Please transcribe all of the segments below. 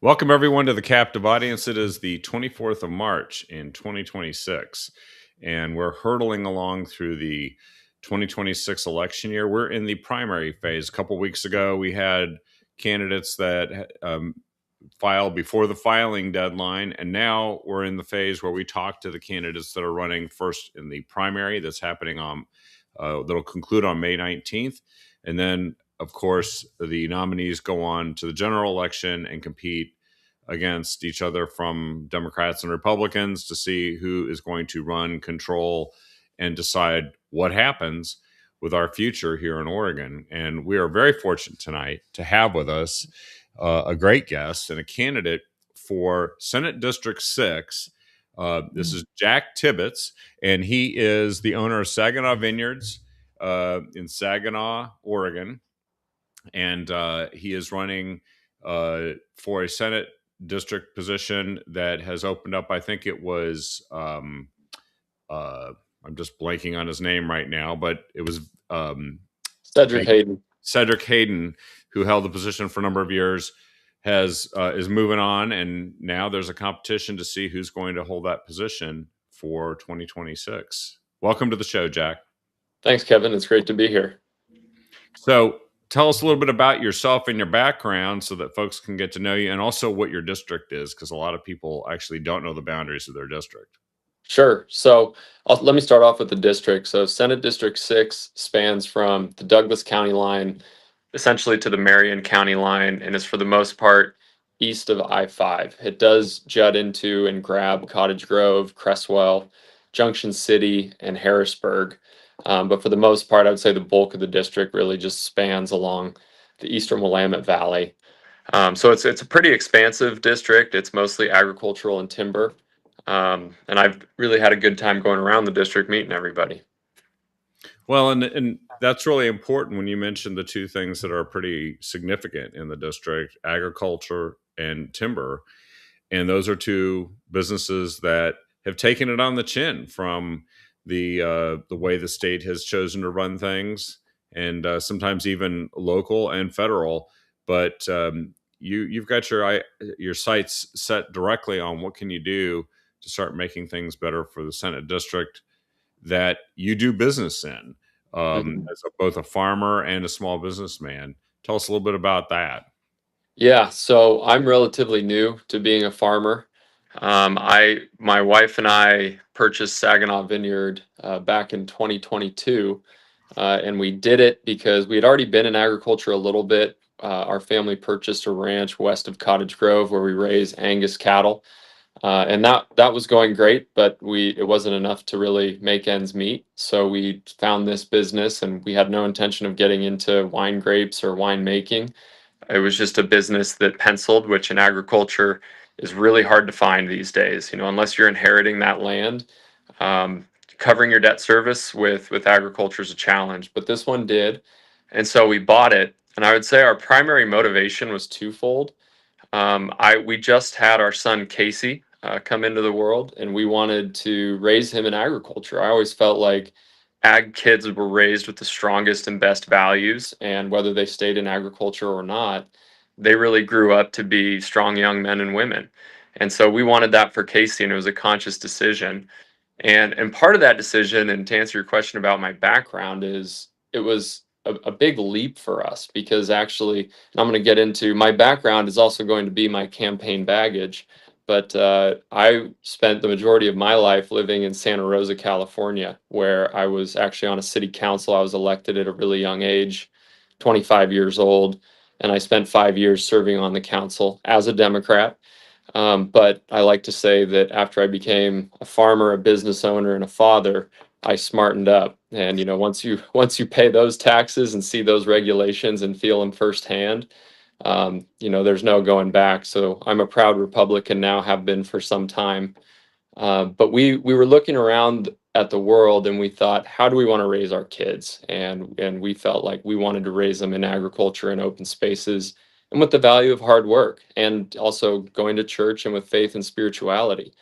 Welcome, everyone, to the captive audience. It is the 24th of March in 2026, and we're hurtling along through the 2026 election year. We're in the primary phase. A couple weeks ago, we had candidates that filed before the filing deadline, and now we're in the phase where we talk to the candidates that are running first in the primary that's happening on that'll conclude on May 19th, and then of course, the nominees go on to the general election and compete against each other from Democrats and Republicans to see who is going to run, control, and decide what happens with our future here in Oregon. And we are very fortunate tonight to have with us a great guest and a candidate for Senate District 6. This is Jack Tibbetts, and he is the owner of Saginaw Vineyards in Saginaw, Oregon, and he is running for a Senate district position that has opened up. I think it was I'm just blanking on his name right now, but it was Cedric Hayden. Cedric Hayden, who held the position for a number of years, has is moving on, and now there's a competition to see who's going to hold that position for 2026. Welcome to the show, Jack. Thanks, Kevin. It's great to be here. So tell us a little bit about yourself and your background so that folks can get to know you, and also what your district is, because a lot of people actually don't know the boundaries of their district. Sure. So let me start off with the district. So Senate District 6 spans from the Douglas County line essentially to the Marion County line and is for the most part east of I-5. It does jut into and grab Cottage Grove, Cresswell, Junction City, and Harrisburg. But for the most part, I would say the bulk of the district really just spans along the eastern Willamette Valley. So it's a pretty expansive district. It's mostly agricultural and timber. And I've really had a good time going around the district meeting everybody. Well, and that's really important when you mention the two things that are pretty significant in the district, agriculture and timber. And those are two businesses that have taken it on the chin from the way the state has chosen to run things, and sometimes even local and federal. But you've got your sights set directly on what can you do to start making things better for the Senate district that you do business in, as both a farmer and a small businessman. Tell us a little bit about that. Yeah, so I'm relatively new to being a farmer. My wife and I purchased Saginaw Vineyard back in 2022, and we did it because we had already been in agriculture a little bit. Our family purchased a ranch west of Cottage Grove where we raise Angus cattle, and that was going great, but it wasn't enough to really make ends meet. So we found this business, and we had no intention of getting into wine grapes or wine making. It was just a business that penciled, which in agriculture is really hard to find these days. Unless you're inheriting that land, covering your debt service with agriculture is a challenge. But this one did, and so we bought it. And I would say our primary motivation was twofold. We just had our son Casey come into the world, and we wanted to raise him in agriculture. I always felt like ag kids were raised with the strongest and best values, and whether they stayed in agriculture or not, they really grew up to be strong young men and women. And so we wanted that for Casey, and it was a conscious decision. And part of that decision, and to answer your question about my background, is it was a big leap for us because actually, and I'm going to get into my background is also going to be my campaign baggage. But I spent the majority of my life living in Santa Rosa, California, where I was actually on a city council. I was elected at a really young age, 25 years old, and I spent 5 years serving on the council as a Democrat. But I like to say that after I became a farmer, a business owner, and a father, I smartened up. And once you pay those taxes and see those regulations and feel them firsthand, there's no going back. So I'm a proud Republican now, have been for some time. But we were looking around at the world and we thought, how do we want to raise our kids? And we felt like we wanted to raise them in agriculture and open spaces and with the value of hard work and also going to church and with faith and spirituality.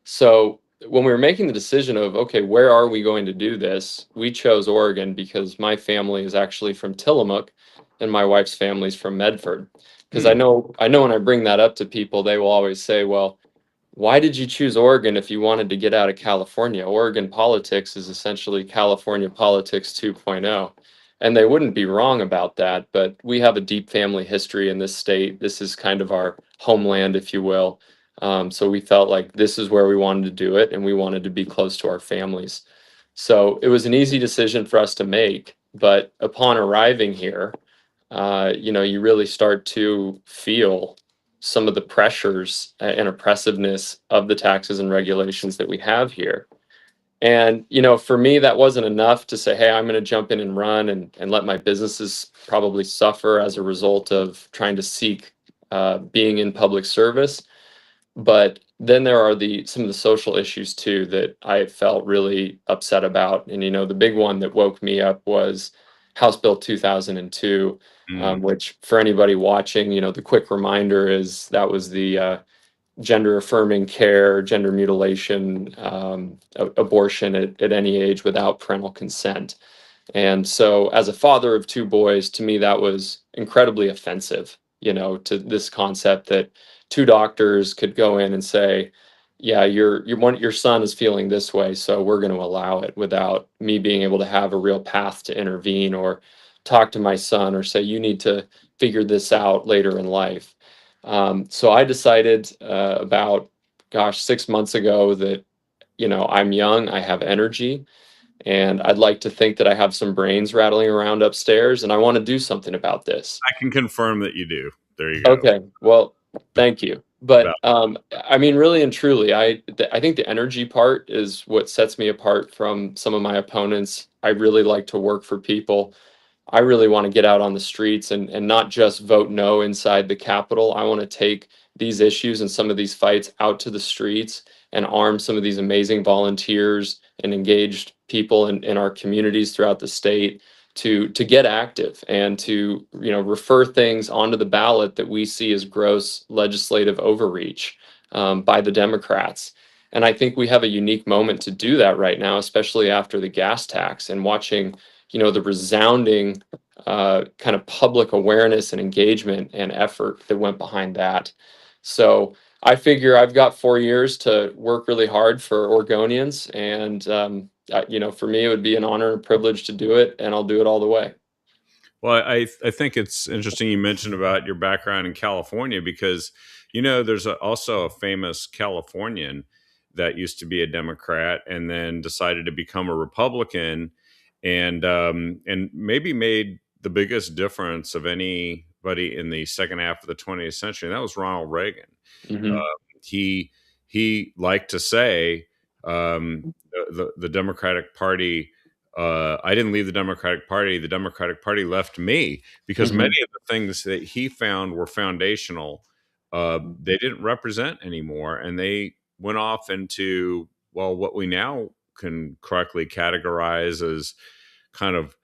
So when we were making the decision of, okay, where are we going to do this? We chose Oregon because my family is actually from Tillamook and my wife's family is from Medford. Because I know when I bring that up to people, they will always say, "Well, why did you choose Oregon if you wanted to get out of California? Oregon politics is essentially California politics 2.0." And they wouldn't be wrong about that, but we have a deep family history in this state. This is kind of our homeland, if you will. So we felt like this is where we wanted to do it, and we wanted to be close to our families. So it was an easy decision for us to make. But upon arriving here, you really start to feel some of the pressures and oppressiveness of the taxes and regulations that we have here. And, for me, that wasn't enough to say, hey, I'm going to jump in and run and let my businesses probably suffer as a result of trying to seek being in public service. But then there are some of the social issues too that I felt really upset about. And the big one that woke me up was House Bill 2002, Mm. which for anybody watching, the quick reminder is that was the gender affirming care, gender mutilation, abortion at any age without parental consent. And so, as a father of two boys, to me, that was incredibly offensive, to this concept that two doctors could go in and say, yeah, your son is feeling this way, so we're going to allow it without me being able to have a real path to intervene or talk to my son or say, you need to figure this out later in life. So I decided about, gosh, 6 months ago that, I'm young, I have energy, and I'd like to think that I have some brains rattling around upstairs, and I want to do something about this. I can confirm that you do. There you go. Okay, well, thank you. But I mean, really and truly, I think the energy part is what sets me apart from some of my opponents. I really like to work for people. I really want to get out on the streets and not just vote no inside the Capitol. I want to take these issues and some of these fights out to the streets and arm some of these amazing volunteers and engaged people in our communities throughout the state to get active and to refer things onto the ballot that we see as gross legislative overreach by the Democrats. And I think we have a unique moment to do that right now, especially after the gas tax and watching the resounding kind of public awareness and engagement and effort that went behind that. So I figure I've got 4 years to work really hard for Oregonians, and for me, it would be an honor and privilege to do it, and I'll do it all the way. Well, I think it's interesting you mentioned about your background in California because there's also a famous Californian that used to be a Democrat and then decided to become a Republican, and maybe made the biggest difference of anybody in the second half of the 20th century. And that was Ronald Reagan. Uh, Hmm. he liked to say the Democratic Party. I didn't leave the Democratic Party. The Democratic Party left me because Hmm. many of the things that he found were foundational. They didn't represent anymore, and they went off into what we now can correctly categorize as kind of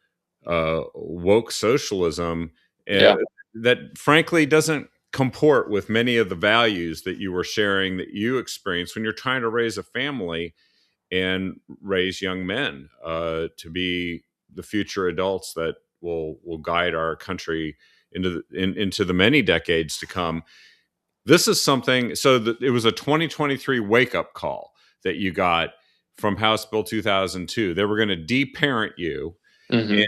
woke socialism uh, Yeah. that frankly doesn't comport with many of the values that you were sharing that you experience when you're trying to raise a family and raise young men to be the future adults that will guide our country into the many decades to come. This is something. So it was a 2023 wake up call that you got from House Bill 2002. They were going to deparent you, and Hmm.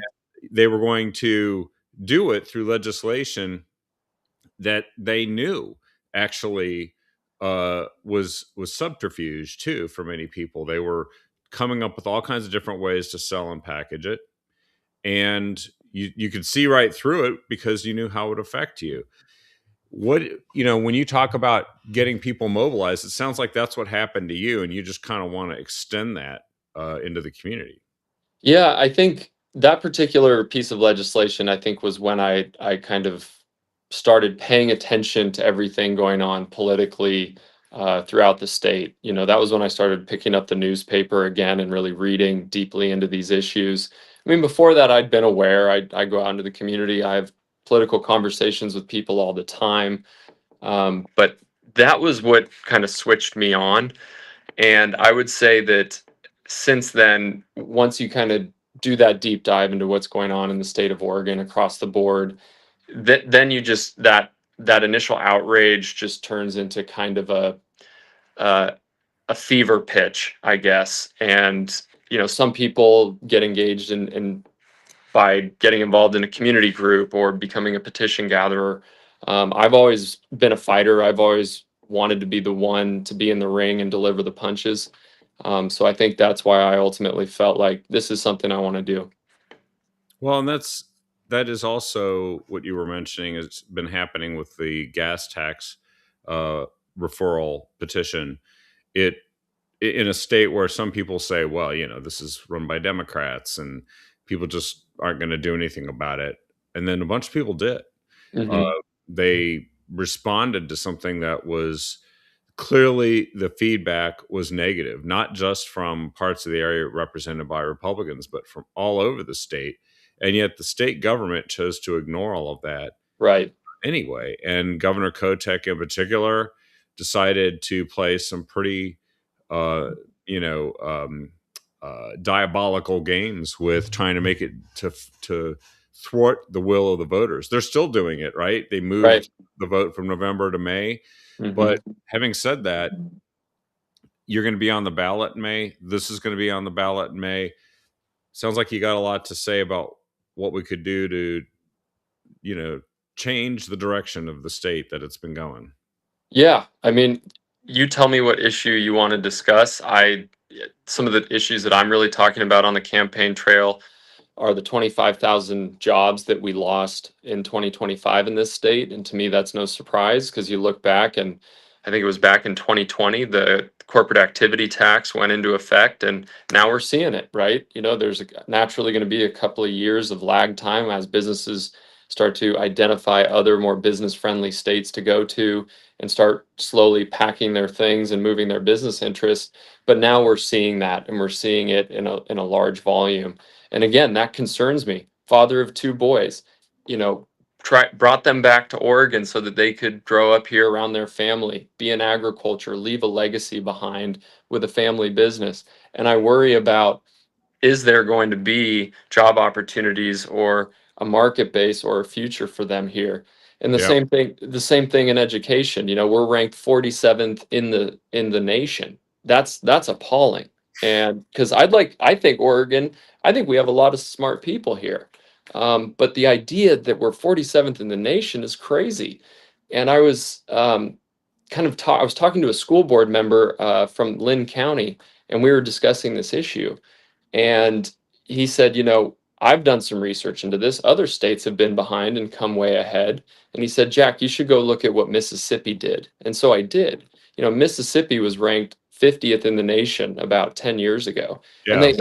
they were going to do it through legislation that they knew actually was subterfuge too for many people. They were coming up with all kinds of different ways to sell and package it, and you could see right through it because you knew how it would affect you. What when you talk about getting people mobilized, it sounds like that's what happened to you, and you just kind of want to extend that into the community. Yeah, I think that particular piece of legislation, I think, was when I kind of started paying attention to everything going on politically throughout the state. That was when I started picking up the newspaper again and really reading deeply into these issues. I mean, before that, I'd been aware. I go out into the community. I have political conversations with people all the time. But that was what kind of switched me on. And I would say that since then, once you kind of do that deep dive into what's going on in the state of Oregon across the board, then you just that initial outrage just turns into kind of uh, a fever pitch, I guess. And some people get engaged in by getting involved in a community group or becoming a petition gatherer. I've always been a fighter. I've always wanted to be the one to be in the ring and deliver the punches. So I think that's why I ultimately felt like this is something I want to do. Well, and that is also what you were mentioning. It's been happening with the gas tax uh, referral petition. It in a state where some people say, well, this is run by Democrats and people just aren't going to do anything about it, and then a bunch of people did. Uh, Hmm. they responded to something that was clearly the feedback was negative, not just from parts of the area represented by Republicans, but from all over the state. And yet the state government chose to ignore all of that Right. anyway. And Governor Kotek in particular decided to play some pretty, uh, you know, um, diabolical games with trying to make it to thwart the will of the voters. They're still doing it, right? They Right. moved the vote from November to May. Hmm. But having said that, you're going to be on the ballot in May. This is going to be on the ballot in May. Sounds like you got a lot to say about what we could do to, you know, change the direction of the state that it's been going. Yeah. I mean, you tell me what issue you want to discuss. Some of the issues that I'm really talking about on the campaign trail are the 25,000 jobs that we lost in 2025 in this state. And to me, that's no surprise because you look back, and I think it was back in 2020, the corporate activity tax went into effect, and now we're seeing it, right? There's naturally going to be a couple of years of lag time as businesses start to identify other more business friendly states to go to and start slowly packing their things and moving their business interests. But now we're seeing that, and we're seeing it in a large volume. And again, that concerns me. Father of two boys, you know, brought them back to Oregon so that they could grow up here around their family, be in agriculture, leave a legacy behind with a family business. And I worry about, is there going to be job opportunities or a market base or a future for them here? And Yeah. the same thing in education. We're ranked 47th in the nation. That's appalling. And because I think Oregon, I think we have a lot of smart people here. But the idea that we're 47th in the nation is crazy. And I was talking to a school board member from Lynn County, and we were discussing this issue. And he said, I've done some research into this. Other states have been behind and come way ahead. And he said, Jack, you should go look at what Mississippi did. And so I did. Mississippi was ranked 50th in the nation about 10 years ago. And Yeah.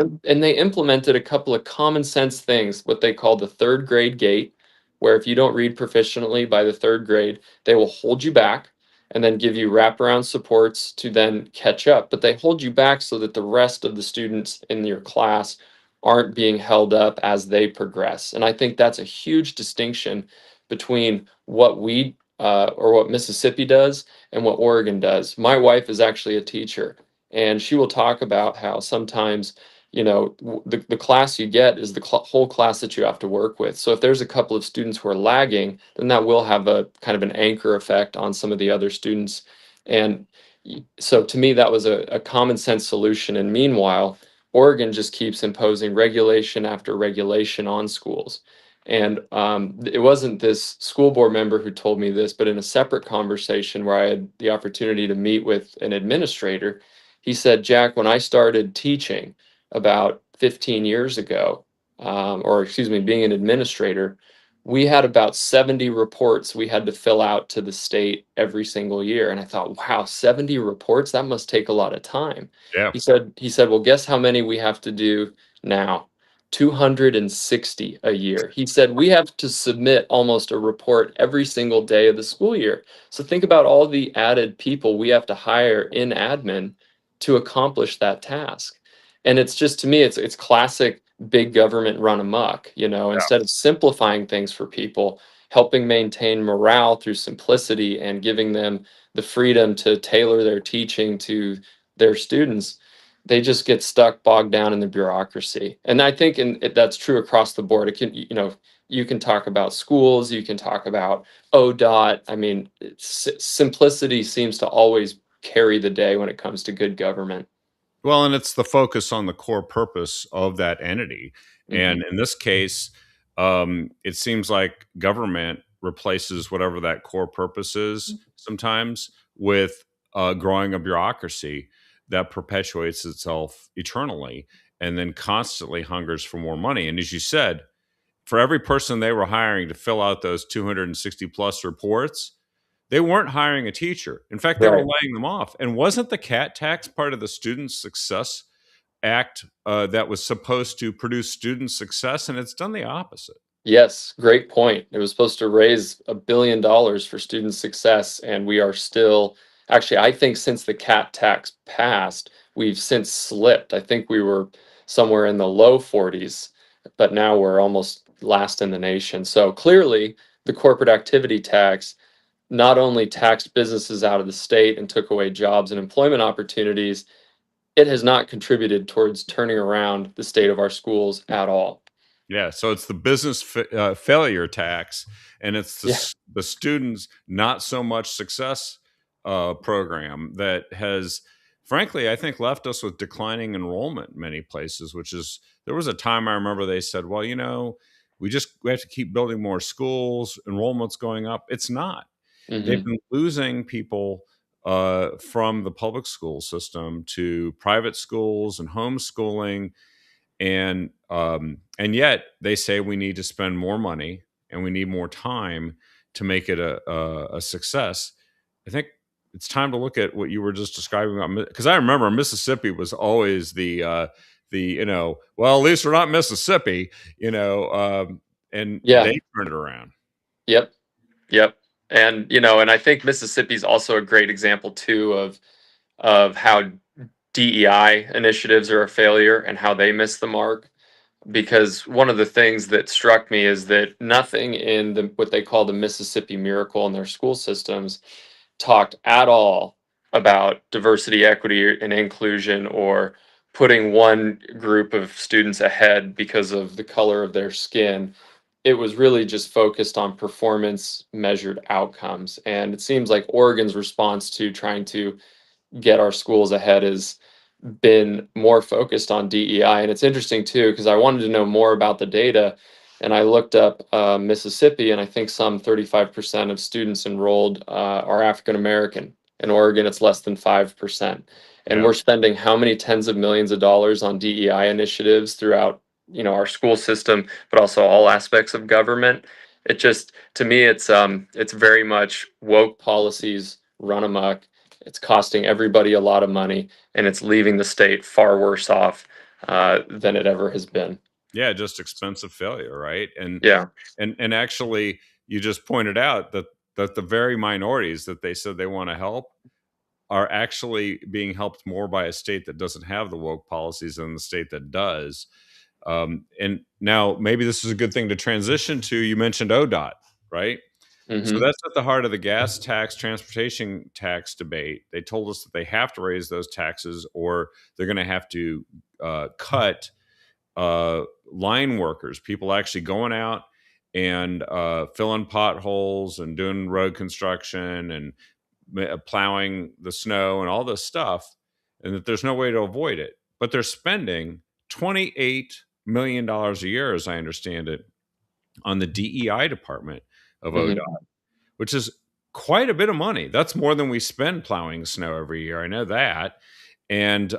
they implemented a couple of common sense things, what they call the third grade gate, where if you don't read proficiently by the third grade, they will hold you back and then give you wraparound supports to then catch up. But they hold you back so that the rest of the students in your class aren't being held up as they progress. And I think that's a huge distinction between what what Mississippi does and what Oregon does. My wife is actually a teacher, and she will talk about how sometimes the class you get is the whole class that you have to work with. So if there's a couple of students who are lagging, then that will have a kind of an anchor effect on some of the other students. And so to me, that was a common sense solution. And meanwhile, Oregon just keeps imposing regulation after regulation on schools. And it wasn't this school board member who told me this, but in a separate conversation where I had the opportunity to meet with an administrator, he said, Jack, when I started teaching about 15 years ago, or excuse me, being an administrator, we had about 70 reports we had to fill out to the state every single year. And I thought, wow, 70 reports? That must take a lot of time. Yeah. He said, well, guess how many we have to do now? 260 a year. He said, we have to submit almost a report every single day of the school year. So think about all the added people we have to hire in admin to accomplish that task. And it's just, to me, it's classic big government run amok. Instead of simplifying things for people, helping maintain morale through simplicity and giving them the freedom to tailor their teaching to their students, they just get stuck bogged down in the bureaucracy. And I think that's true across the board. It can, you can talk about schools, you can talk about ODOT. I mean, simplicity seems to always carry the day when it comes to good government. Well, and it's the focus on the core purpose of that entity. Hmm. And in this case, it seems like government replaces whatever that core purpose is sometimes with growing a bureaucracy that perpetuates itself eternally and then constantly hungers for more money. And as you said, for every person they were hiring to fill out those 260 plus reports, they weren't hiring a teacher. In fact, they were Right. laying them off. And wasn't the cat tax part of the Student Success Act that was supposed to produce student success? And it's done the opposite. Yes, great point. It was supposed to raise $1 billion for student success, and we are still, actually, I think since the cat tax passed, we've since slipped. I think we were somewhere in the low 40s, but now we're almost last in the nation. So clearly, the corporate activity tax not only taxed businesses out of the state and took away jobs and employment opportunities, it has not contributed towards turning around the state of our schools at all. Yeah, so it's the business failure tax, and it's Yeah. the students not so much success program that has, frankly, I think left us with declining enrollment in many places. Which is, there was a time I remember they said, "Well, we have to keep building more schools, enrollment's going up." It's not. They've Hmm. been losing people from the public school system to private schools and homeschooling, and yet they say we need to spend more money and we need more time to make it a success. I think it's time to look at what you were just describing about, because I remember Mississippi was always the well, at least we're not Mississippi, and Yeah. they turned it around. Yep. Yep. And and I think Mississippi's also a great example too of how DEI initiatives are a failure and how they miss the mark. Because one of the things that struck me is that nothing in the what they call the Mississippi Miracle in their school systems talked at all about diversity, equity, and inclusion, or putting one group of students ahead because of the color of their skin. It was really just focused on performance measured outcomes. And it seems like Oregon's response to trying to get our schools ahead has been more focused on DEI. And it's interesting too, because I wanted to know more about the data. And I looked up Mississippi, and I think some 35% of students enrolled are African American. In Oregon, it's less than 5%. And Yeah. we're spending how many tens of millions of dollars on DEI initiatives throughout, our school system, but also all aspects of government. It just, to me, it's very much woke policies run amok. It's costing everybody a lot of money, and it's leaving the state far worse off than it ever has been. Yeah, just expensive failure, right? And Yeah. and actually, you just pointed out that the very minorities that they said they want to help are actually being helped more by a state that doesn't have the woke policies than the state that does. And now maybe this is a good thing to transition to. You mentioned ODOT, right? So Hmm. that's at the heart of the gas tax, transportation tax debate. They told us that they have to raise those taxes, or they're going to have to cut line workers, people actually going out and filling potholes and doing road construction and plowing the snow and all this stuff, and that there's no way to avoid it. But they're spending $28 million a year, as I understand it, on the DEI department of Hmm. ODOT, which is quite a bit of money. That's more than we spend plowing snow every year. I know that, and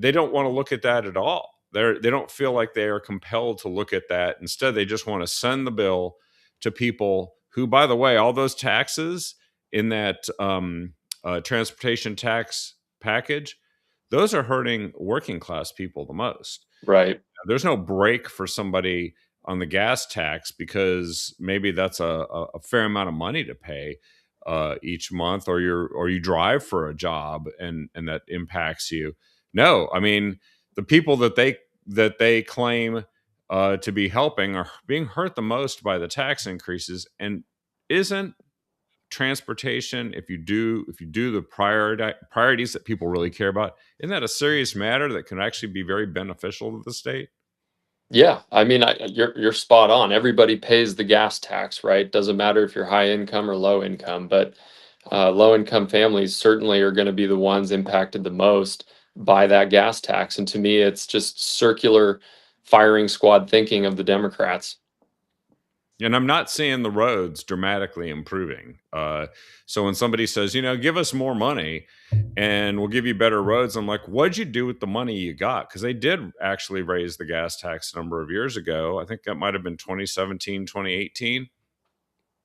they don't want to look at that at all. They don't feel like they are compelled to look at that. Instead, they just want to send the bill to people who, by the way, all those taxes in that transportation tax package, those are hurting working class people the most. Right. There's no break for somebody on the gas tax because maybe that's a fair amount of money to pay each month, or you drive for a job and that impacts you. No, I mean, the people that they claim to be helping are being hurt the most by the tax increases. And isn't transportation, if you do the priorities that people really care about, isn't that a serious matter that can actually be very beneficial to the state? Yeah, I mean, you're spot on. Everybody pays the gas tax, right? Doesn't matter if you're high income or low income, but low income families certainly are going to be the ones impacted the most by that gas tax. And to me, it's just circular firing squad thinking of the Democrats. And I'm not seeing the roads dramatically improving. So when somebody says, give us more money and we'll give you better roads, I'm like, what'd you do with the money you got? Because they did actually raise the gas tax a number of years ago. I think that might have been 2017, 2018.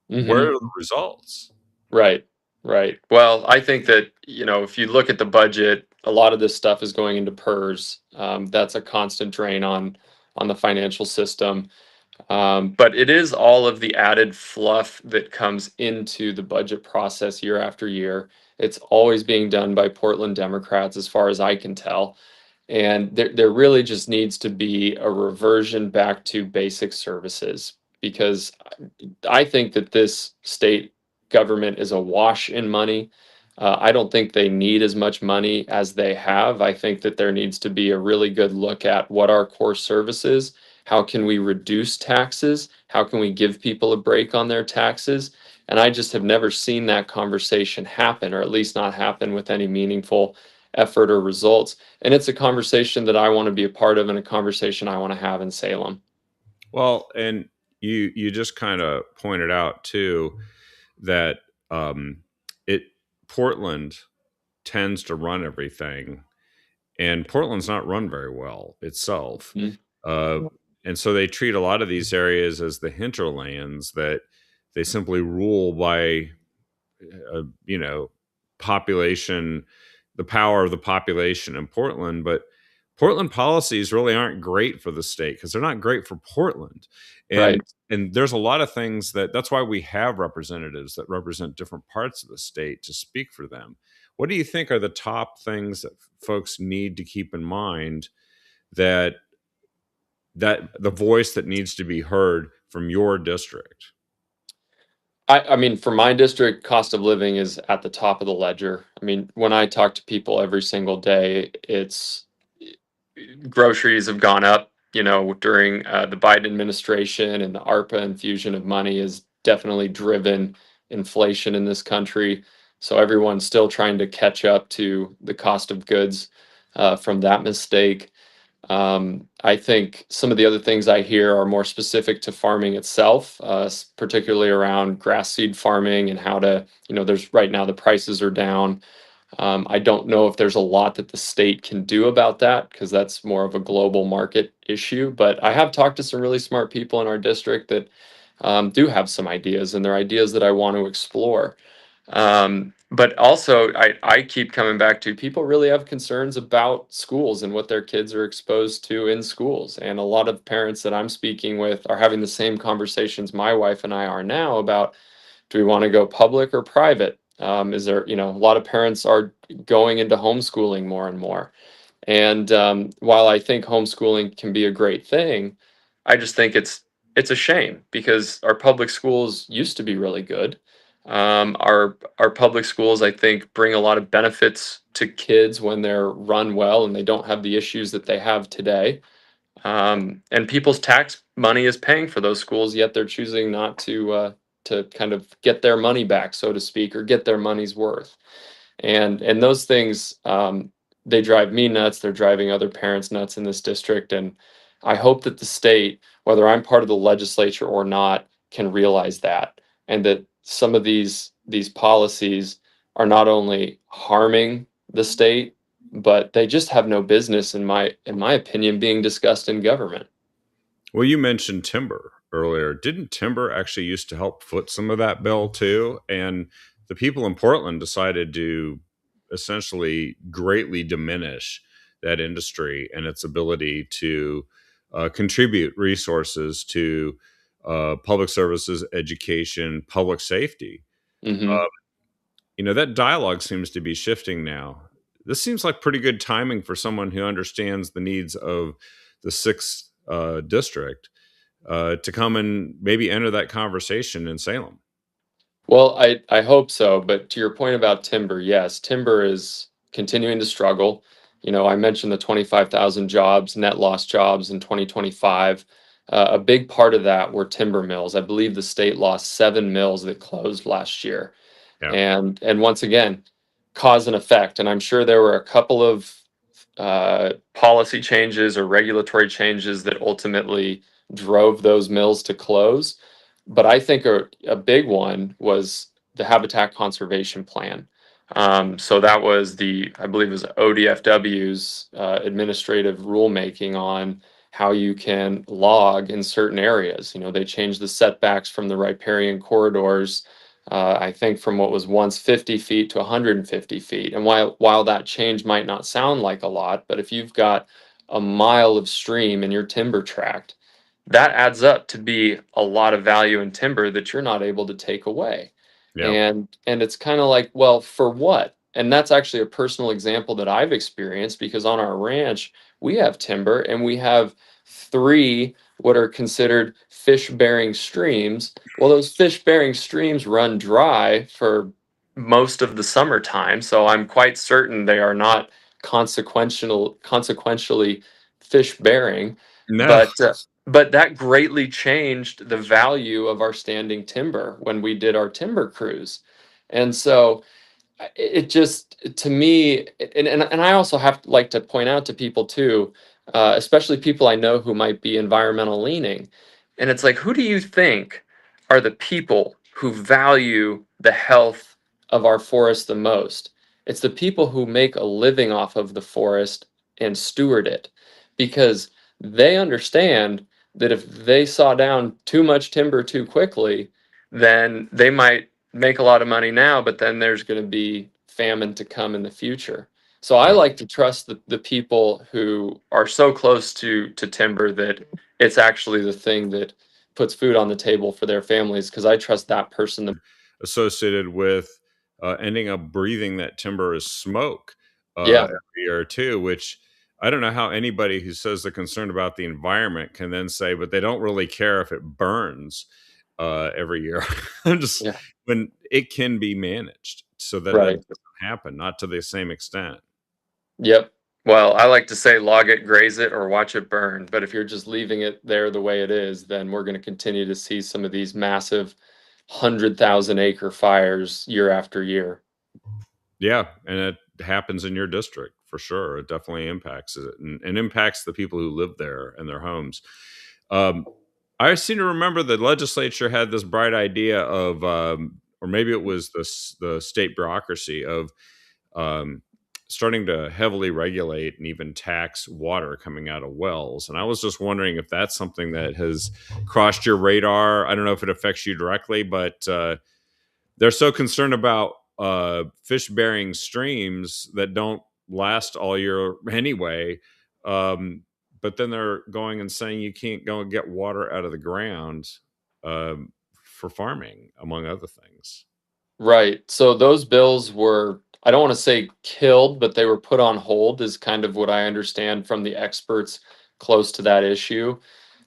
Where Hmm. are the results? Right, right. Well, I think that, if you look at the budget, a lot of this stuff is going into PERS. That's a constant drain on the financial system. But it is all of the added fluff that comes into the budget process year after year. It's always being done by Portland Democrats, as far as I can tell. And there really just needs to be a reversion back to basic services because I think that this state government is awash in money. I don't think they need as much money as they have. I think that there needs to be a really good look at what our core services. How can we reduce taxes? How can we give people a break on their taxes? And I just have never seen that conversation happen, or at least not happen with any meaningful effort or results. And it's a conversation that I want to be a part of and a conversation I want to have in Salem. Well, and you just kind of pointed out too that um, it Portland tends to run everything, and Portland's not run very well itself. Mhm. Uh, and so they treat a lot of these areas as the hinterlands that they simply rule by, you know, population, the power of the population in Portland. But Portland policies really aren't great for the state because they're not great for Portland. And Right. and there's a lot of things that's why we have representatives that represent different parts of the state to speak for them. What do you think are the top things that folks need to keep in mind that the voice that needs to be heard from your district? I mean, for my district, cost of living is at the top of the ledger. I mean, when I talk to people every single day, it's groceries have gone up, during the Biden administration, and the ARPA infusion of money has definitely driven inflation in this country. So everyone's still trying to catch up to the cost of goods from that mistake. I think some of the other things I hear are more specific to farming itself, particularly around grass seed farming and how to, there's right now the prices are down. I don't know if there's a lot that the state can do about that because that's more of a global market issue. But I have talked to some really smart people in our district that do have some ideas, and they're ideas that I want to explore. But also, I keep coming back to people really have concerns about schools and what their kids are exposed to in schools. And a lot of parents that I'm speaking with are having the same conversations my wife and I are now about, do we want to go public or private? Is there, a lot of parents are going into homeschooling more and more. And while I think homeschooling can be a great thing, I just think it's a shame because our public schools used to be really good. Our public schools, I think, bring a lot of benefits to kids when they're run well and they don't have the issues that they have today. And people's tax money is paying for those schools, yet they're choosing not to kind of get their money back, so to speak, or get their money's worth. And those things, they drive me nuts. They're driving other parents nuts in this district. And I hope that the state, whether I'm part of the legislature or not, can realize that, and that some of these policies are not only harming the state, but they just have no business, in my opinion, being discussed in government. Well, you mentioned timber earlier. Didn't timber actually used to help foot some of that bill too? And the people in Portland decided to essentially greatly diminish that industry and its ability to contribute resources to public services, education, public safety. Hmm. Uh, that dialogue seems to be shifting now. This seems like pretty good timing for someone who understands the needs of the sixth district to come and maybe enter that conversation in Salem. Well, I hope so. But to your point about timber, yes, timber is continuing to struggle. I mentioned the 25,000 jobs, net lost jobs in 2025. A big part of that were timber mills. I believe the state lost 7 mills that closed last year. Yeah. And once again, cause and effect. And I'm sure there were a couple of policy changes or regulatory changes that ultimately drove those mills to close. But I think a big one was the Habitat Conservation Plan. So that was I believe it was ODFW's administrative rulemaking on how you can log in certain areas. They changed the setbacks from the riparian corridors, I think from what was once 50 feet to 150 feet. And while that change might not sound like a lot, but if you've got a mile of stream in your timber tract, that adds up to be a lot of value in timber that you're not able to take away. Yeah. And it's kind of like, well, for what? And that's actually a personal example that I've experienced because on our ranch, we have timber and we have three what are considered fish-bearing streams. Well, those fish-bearing streams run dry for most of the summertime, so I'm quite certain they are not consequentially fish-bearing. No. But that greatly changed the value of our standing timber when we did our timber cruise. And so it just to me, and I also have like to point out to people too, especially people I know who might be environmental leaning, and it's like, who do you think are the people who value the health of our forest the most? It's the people who make a living off of the forest and steward it, because they understand that if they saw down too much timber too quickly, then they might make a lot of money now, but then there's going to be famine to come in the future. So I Yeah. like to trust the people who are so close to timber that it's actually the thing that puts food on the table for their families, because I trust that person. Associated with ending up breathing that timber as smoke Yeah, every year or two, which I don't know how anybody who says they're concerned about the environment can then say, but they don't really care if it burns every year. I'm just yeah, when it can be managed so that that right. doesn't happen, not to the same extent. Yep. Well, I like to say log it, graze it, or watch it burn. But if you're just leaving it there the way it is, then we're going to continue to see some of these massive 100,000 acre fires year after year. Yeah, and it happens in your district for sure. It definitely impacts it and impacts the people who live there and their homes. Um, I seem to remember the legislature had this bright idea of, or maybe it was the state bureaucracy of um, starting to heavily regulate and even tax water coming out of wells. And I was just wondering if that's something that has crossed your radar. I don't know if it affects you directly, but they're so concerned about fish bearing streams that don't last all year anyway. Um, but then they're going and saying you can't go and get water out of the ground for farming, among other things. Right. So those bills were, I don't want to say killed, but they were put on hold, is kind of what I understand from the experts close to that issue.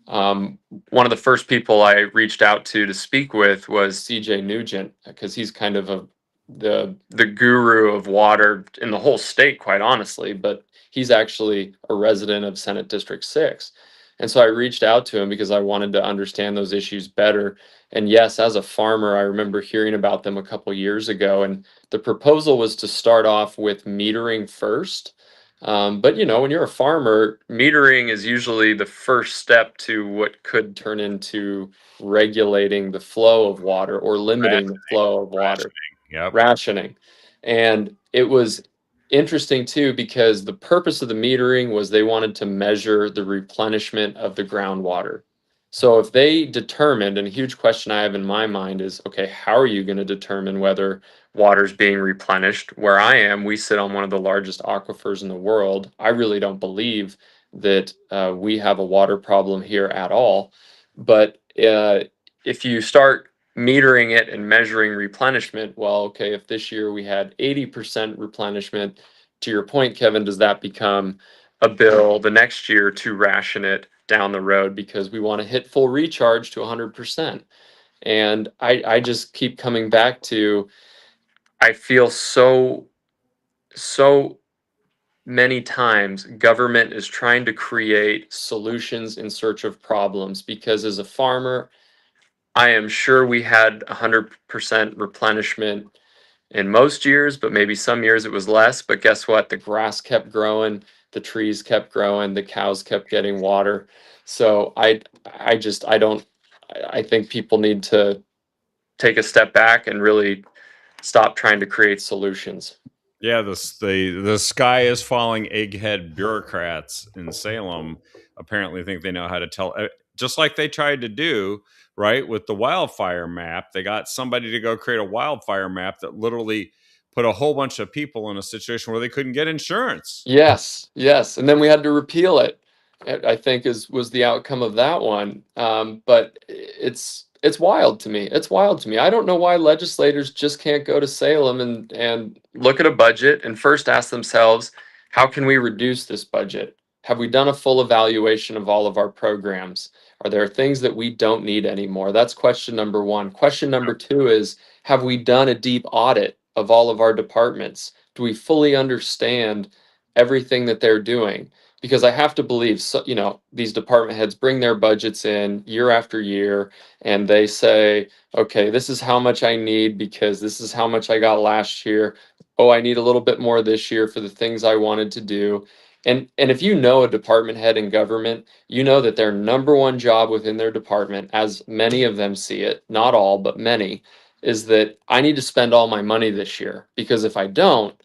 Um, One of the first people I reached out to speak with was CJ Nugent, because he's kind of the guru of water in the whole state, quite honestly. But he's actually a resident of Senate District 6. And so I reached out to him because I wanted to understand those issues better. And yes, as a farmer, I remember hearing about them a couple years ago. And the proposal was to start off with metering first. But when you're a farmer, metering is usually the first step to what could turn into regulating the flow of water or limiting the flow of water, Rationing. Yep. rationing. And it was interesting too, because the purpose of the metering was they wanted to measure the replenishment of the groundwater. So if they determined, and a huge question I have in my mind is, okay, how are you going to determine whether water's being replenished? Where I am, we sit on one of the largest aquifers in the world. I really don't believe that we have a water problem here at all. But if you start metering it and measuring replenishment, well, okay, if this year we had 80% replenishment, to your point, Kevin, does that become a bill the next year to ration it down the road because we want to hit full recharge to 100%? And I just keep coming back to, I feel so many times government is trying to create solutions in search of problems, because as a farmer, I am sure we had 100% replenishment in most years, but maybe some years it was less. But guess what? The grass kept growing, the trees kept growing, the cows kept getting water. So I don't, I think people need to take a step back and really stop trying to create solutions. Yeah, the sky is falling. Egghead bureaucrats in Salem apparently think they know how to tell, just like they tried to do right with the wildfire map. They got somebody to go create a wildfire map that literally put a whole bunch of people in a situation where they couldn't get insurance. Yes, yes, and then we had to repeal it. I think is was the outcome of that one. But it's wild to me. It's wild to me. I don't know why legislators just can't go to Salem and look at a budget and first ask themselves, how can we reduce this budget? Have we done a full evaluation of all of our programs? Are there things that we don't need anymore? That's question number one. Question number two is, have we done a deep audit of all of our departments? Do we fully understand everything that they're doing? Because I have to believe, so, these department heads bring their budgets in year after year, and they say, okay, this is how much I need because this is how much I got last year. Oh, I need a little bit more this year for the things I wanted to do. And if you know a department head in government, you know that their number one job within their department, as many of them see it, not all, but many, is that I need to spend all my money this year, because if I don't,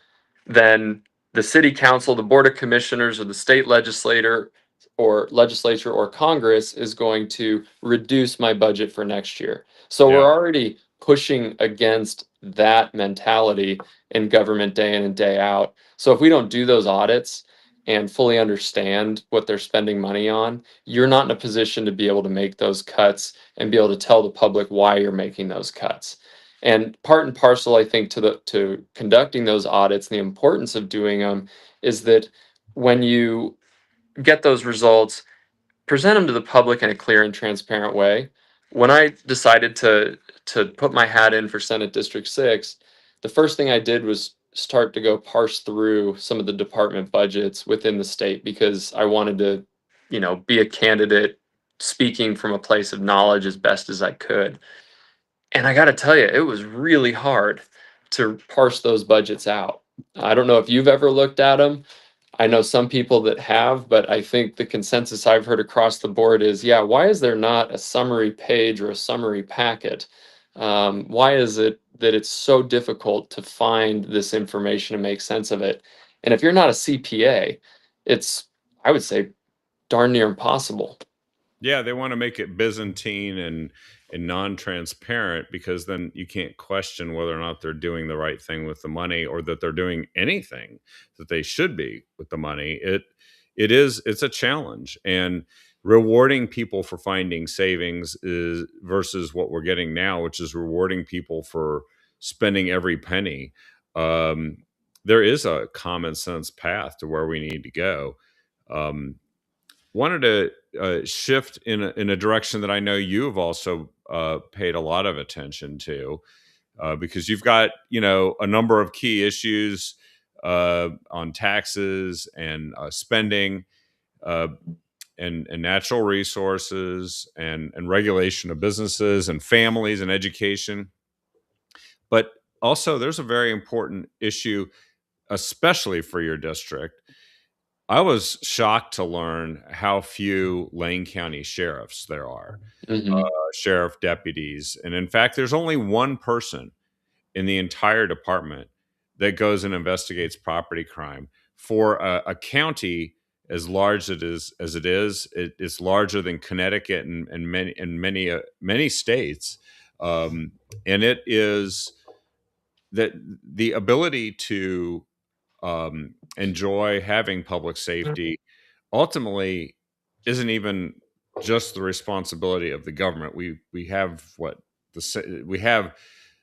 then the city council, the board of commissioners, or the state legislature or Congress is going to reduce my budget for next year. So Yeah. we're already pushing against that mentality in government day in and day out. So if we don't do those audits and fully understand what they're spending money on, you're not in a position to be able to make those cuts and be able to tell the public why you're making those cuts. And part and parcel, I think, to conducting those audits and the importance of doing them is that when you get those results, present them to the public in a clear and transparent way. When I decided to put my hat in for Senate District 6, the first thing I did was start to go parse through some of the department budgets within the state, because I wanted to, be a candidate speaking from a place of knowledge as best as I could. And I got to tell you, it was really hard to parse those budgets out. I don't know if you've ever looked at them. I know some people that have, but I think the consensus I've heard across the board is, yeah, why is there not a summary page or a summary packet? Why is it that it's so difficult to find this information and make sense of it? And if you're not a CPA, it's, I would say, darn near impossible. Yeah, they want to make it Byzantine and non-transparent, because then you can't question whether or not they're doing the right thing with the money, or that they're doing anything that they should be with the money. It's a challenge, and rewarding people for finding savings is versus what we're getting now, which is rewarding people for spending every penny. Um, there is a common sense path to where we need to go. Um, Wanted to shift in a direction that I know you've also paid a lot of attention to, because you've got a number of key issues on taxes and spending, uh, and natural resources, and regulation of businesses and families and education. But also, there's a very important issue, especially for your district. I was shocked to learn how few Lane County sheriffs there are, Hmm. sheriff deputies. And in fact, there's only one person in the entire department that goes and investigates property crime for a county as large as it is. It's larger than Connecticut and many states, and it is that the ability to enjoy having public safety ultimately isn't even just the responsibility of the government. We have we have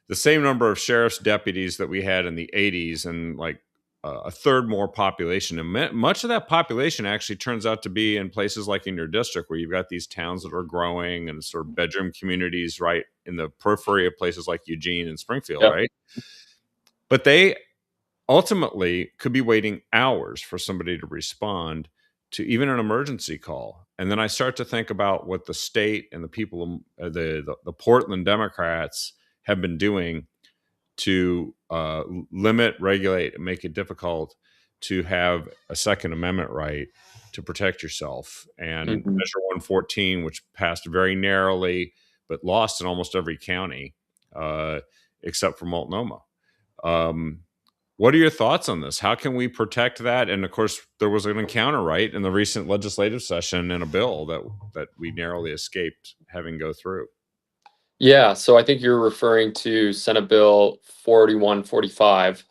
the same number of sheriff's deputies that we had in the 80s, and like a third more population. And much of that population actually turns out to be in places like in your district, where you've got these towns that are growing and sort of bedroom communities right in the periphery of places like Eugene and Springfield, Yep. right? But they ultimately could be waiting hours for somebody to respond to even an emergency call. And then I start to think about what the state and the people, the Portland Democrats have been doing to limit, regulate, and make it difficult to have a Second Amendment right to protect yourself. And Mhm. Measure 114, which passed very narrowly but lost in almost every county except for Multnomah. Um, what are your thoughts on this? How can we protect that? And of course, there was an encounter right in the recent legislative session in a bill that we narrowly escaped having go through. Yeah, so I think you're referring to Senate Bill 4145,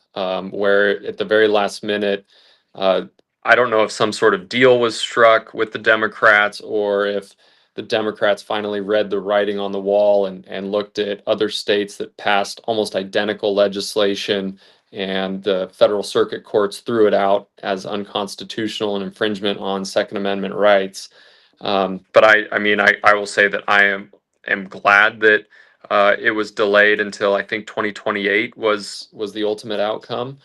where at the very last minute, uh, I don't know if some sort of deal was struck with the Democrats or if the Democrats finally read the writing on the wall and looked at other states that passed almost identical legislation, and the federal circuit courts threw it out as unconstitutional and infringement on Second Amendment rights. But I mean, I will say that I am glad that it was delayed until I think 2028 was the ultimate outcome,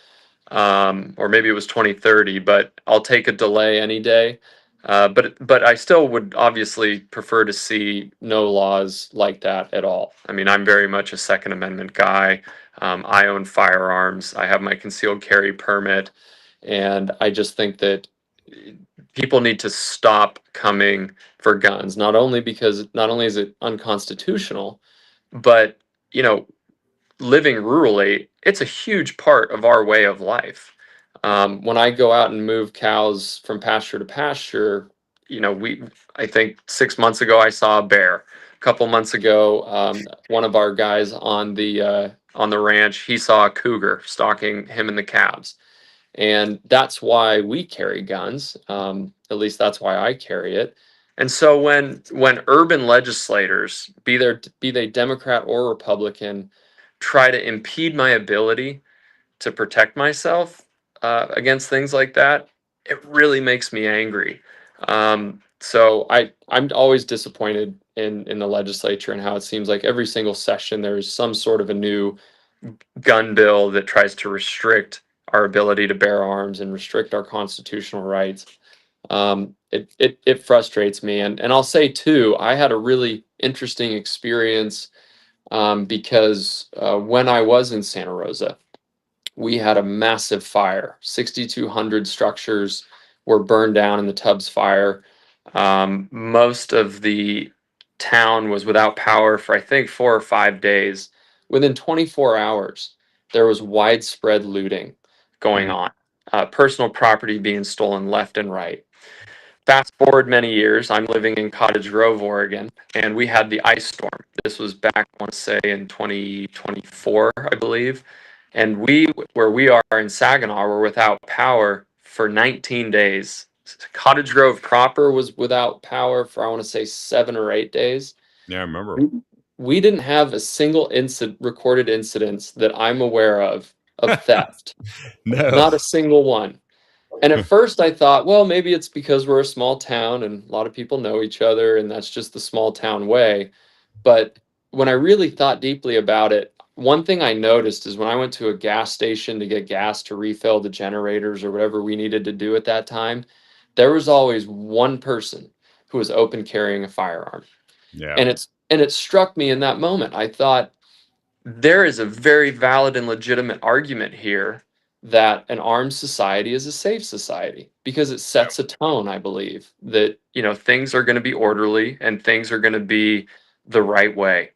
or maybe it was 2030. But I'll take a delay any day. But I still would obviously prefer to see no laws like that at all. I mean, I'm very much a Second Amendment guy. I own firearms. I have my concealed carry permit, and I just think that people need to stop coming for guns. Not only is it unconstitutional, but you know, living rurally, it's a huge part of our way of life. When I go out and move cows from pasture to pasture, I think 6 months ago I saw a bear. A couple months ago, one of our guys on the ranch, he saw a cougar stalking him and the calves, and that's why we carry guns. At least that's why I carry it. And so when urban legislators, be they Democrat or Republican, try to impede my ability to protect myself against things like that, it really makes me angry. So I'm always disappointed in the legislature and how it seems like every single session there's some sort of a new gun bill that tries to restrict our ability to bear arms and restrict our constitutional rights. It frustrates me, and I'll say too, I had a really interesting experience, because when I was in Santa Rosa, we had a massive fire. 6,200 structures were burned down in the Tubbs fire. Most of the town was without power for I think 4 or 5 days. Within 24 hours, there was widespread looting going Mm. on, personal property being stolen left and right. Fast forward many years, I'm living in Cottage Grove, Oregon, and we had the ice storm. This was back, I want to say, in 2024, I believe. And where we are in Saginaw, were without power for 19 days. Cottage Grove proper was without power for, I want to say, 7 or 8 days. Yeah, I remember. We we didn't have a single recorded incidents that I'm aware of theft. No. Not a single one. And at first I thought, well, maybe it's because we're a small town and a lot of people know each other and that's just the small town way. But when I really thought deeply about it, one thing I noticed is when I went to a gas station to get gas to refill the generators or whatever we needed to do at that time, there was always one person who was open carrying a firearm. Yeah. And it struck me in that moment. I thought, there is a very valid and legitimate argument here that an armed society is a safe society, because it Yep. sets a tone, I believe, that things are going to be orderly and things are going to be the right way.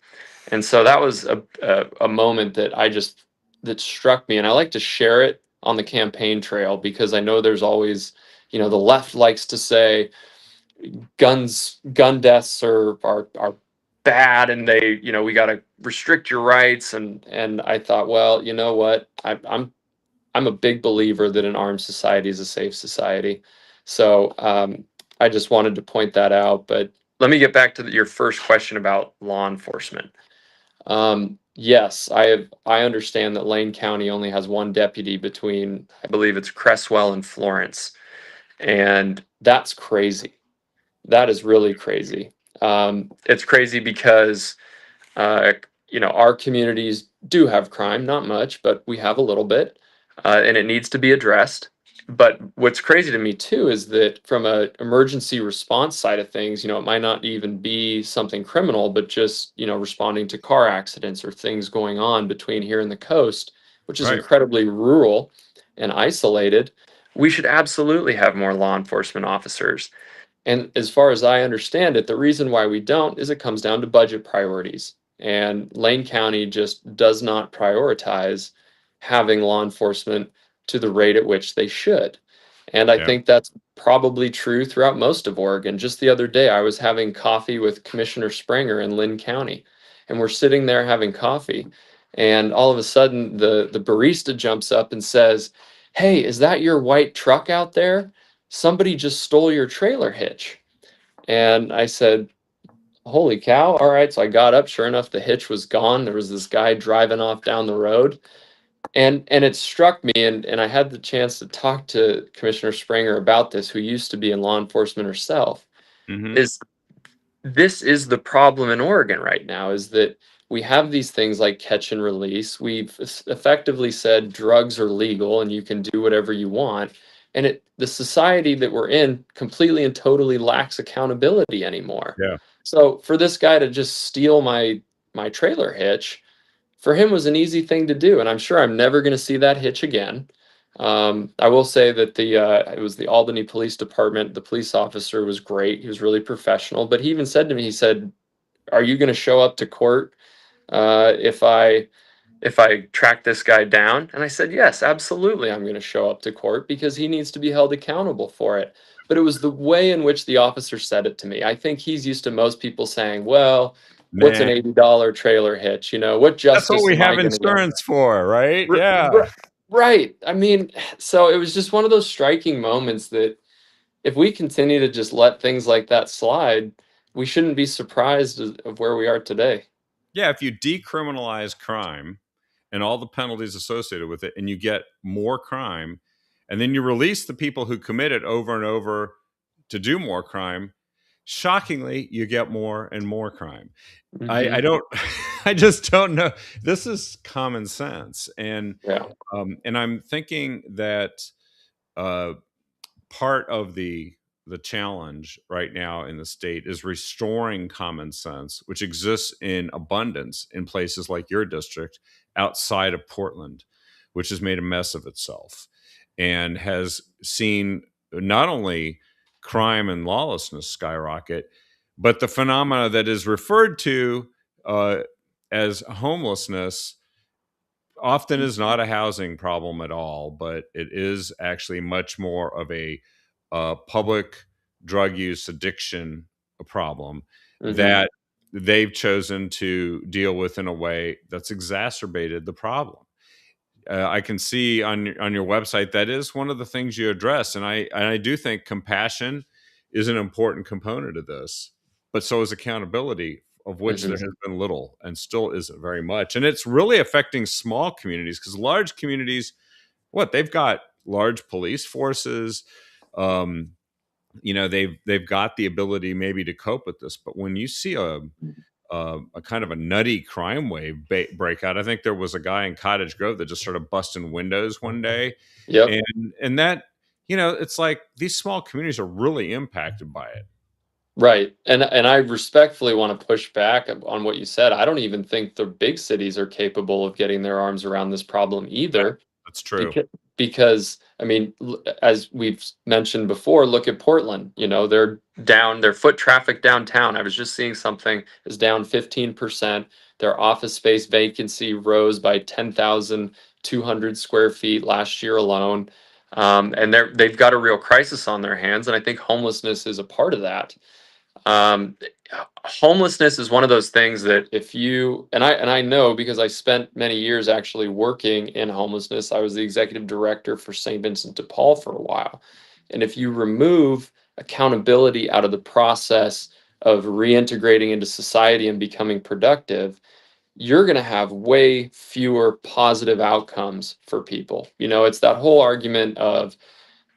And so that was a moment that struck me, and I like to share it on the campaign trail, because I know there's always, the left likes to say gun deaths are bad, and we got to restrict your rights, and I thought, well, you know what, I'm a big believer that an armed society is a safe society. So I just wanted to point that out. But let me get back to your first question about law enforcement. Yes, I understand that Lane County only has one deputy between, I believe it's Cresswell and Florence, and that's crazy. That is really crazy. It's crazy because uh, our communities do have crime, not much, but we have a little bit. and it needs to be addressed. But what's crazy to me too is that from a emergency response side of things, it might not even be something criminal, but just, responding to car accidents or things going on between here and the coast, which is Right. incredibly rural and isolated. We should absolutely have more law enforcement officers. And as far as I understand it, the reason why we don't is it comes down to budget priorities. And Lane County just does not prioritize having law enforcement to the rate at which they should. And I Yeah. think that's probably true throughout most of Oregon. Just the other day, I was having coffee with Commissioner Springer in Lynn County, and we're sitting there having coffee. And all of a sudden, the barista jumps up and says, "Hey, is that your white truck out there? Somebody just stole your trailer hitch." And I said, "Holy cow. All right." So I got up. Sure enough, the hitch was gone. There was this guy driving off down the road. And it struck me, and I had the chance to talk to Commissioner Springer about this, who used to be in law enforcement herself, Hmm. is this is the problem in Oregon right now, is that we have these things like catch and release. We've effectively said drugs are legal and you can do whatever you want. And the society that we're in completely and totally lacks accountability anymore. Yeah. So for this guy to just steal my trailer hitch, for him was an easy thing to do, and I'm sure I'm never going to see that hitch again. I will say that it was the Albany Police Department. The police officer was great. He was really professional. But he even said to me, he said, "Are you going to show up to court if I track this guy down?" And I said, "Yes, absolutely. I'm going to show up to court because he needs to be held accountable for it." But it was the way in which the officer said it to me. I think he's used to most people saying, "Well, what's an Man, $80 trailer hitch? What that's what justice we am I have going to get?" insurance for, right? R- Yeah. r- right. I mean, so it was just one of those striking moments that if we continue to just let things like that slide, we shouldn't be surprised of where we are today. Yeah. If you decriminalize crime and all the penalties associated with it, and you get more crime, and then you release the people who commit it over and over to do more crime, shockingly, you get more and more crime. I Hmm. don't, I just don't know. This is common sense. Yeah. And I'm thinking that uh, part of the challenge right now in the state is restoring common sense, which exists in abundance in places like your district outside of Portland, which has made a mess of itself and has seen not only crime and lawlessness skyrocket, but the phenomena that is referred to uh, as homelessness often is not a housing problem at all, but it is actually much more of a public drug use addiction problem Hmm. that they've chosen to deal with in a way that's exacerbated the problem. I can see on your website that is one of the things you address, and I do think compassion is an important component of this, but so is accountability, of which there Hmm. has been little and still isn't very much, and it's really affecting small communities because large communities, what they've got large police forces, um, they've got the ability maybe to cope with this, but when you see a kind of a nutty crime wave break out. I think there was a guy in Cottage Grove that just started busting windows one day, Yep. and that it's like these small communities are really impacted by it. Right. And I respectfully want to push back on what you said. I don't even think the big cities are capable of getting their arms around this problem That, either. that's true. Because I mean, as we've mentioned before, look at Portland. They're down. Their foot traffic downtown. I was just seeing something is down 15%. Their office space vacancy rose by 10,200 square feet last year alone. And they've got a real crisis on their hands, and I think homelessness is a part of that. um, Homelessness is one of those things that if you and I know because I spent many years actually working in homelessness. I was the executive director for St. Vincent de Paul for a while. And if you remove accountability out of the process of reintegrating into society and becoming productive, you're going to have way fewer positive outcomes for people. It's that whole argument of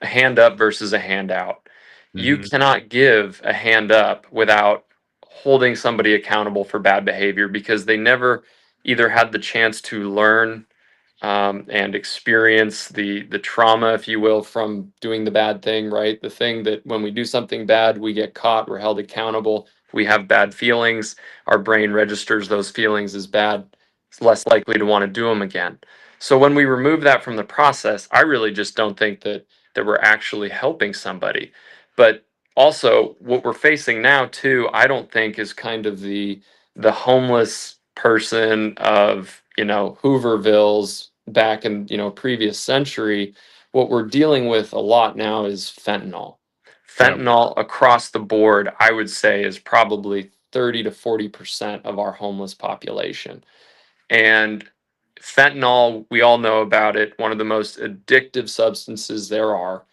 a hand up versus a handout. You Hmm. cannot give a hand up without holding somebody accountable for bad behavior because they never either had the chance to learn and experience the trauma, if you will, from doing the bad thing, right? The thing that when we do something bad, we get caught, we're held accountable, we have bad feelings, our brain registers those feelings as bad, it's less likely to want to do them again. So when we remove that from the process, I really just don't think that we're actually helping somebody. But also what we're facing now too, I don't think is kind of the homeless person of, Hoovervilles back in, previous century. What we're dealing with a lot now is fentanyl. Yep. Fentanyl across the board, I would say, is probably 30 to 40% of our homeless population. And fentanyl, we all know about it, one of the most addictive substances there are.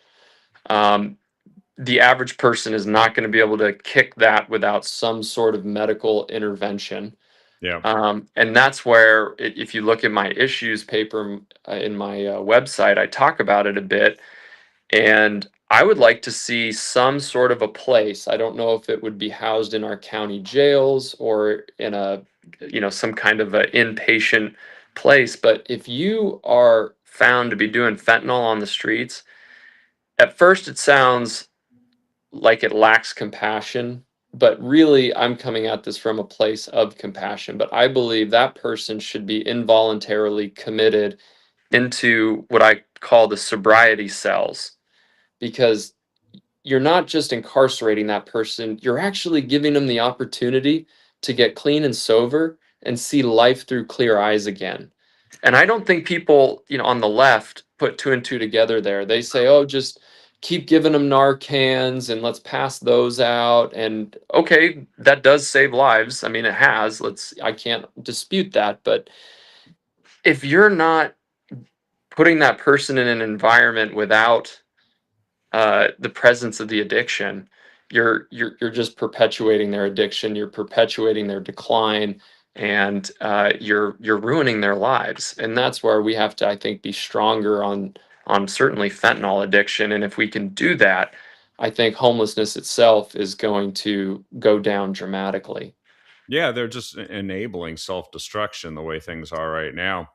Um, the average person is not going to be able to kick that without some sort of medical intervention. Yeah. And that's where, if you look at my issues paper in my website, I talk about it a bit. And I would like to see some sort of a place. I don't know if it would be housed in our county jails or in some kind of an inpatient place. But if you are found to be doing fentanyl on the streets, at first it sounds like it lacks compassion, but really I'm coming at this from a place of compassion. But I believe that person should be involuntarily committed into what I call the sobriety cells, because you're not just incarcerating that person, you're actually giving them the opportunity to get clean and sober and see life through clear eyes again. And I don't think people, on the left put two and two together there. They say, oh, just keep giving them Narcans and let's pass those out. And okay, that does save lives. I mean, it has. I can't dispute that. But if you're not putting that person in an environment without the presence of the addiction, you're just perpetuating their addiction. You're perpetuating their decline, and you're ruining their lives. And that's where we have to, I think, be stronger on certainly fentanyl addiction. And if we can do that, I think homelessness itself is going to go down dramatically. Yeah, they're just enabling self-destruction the way things are right now.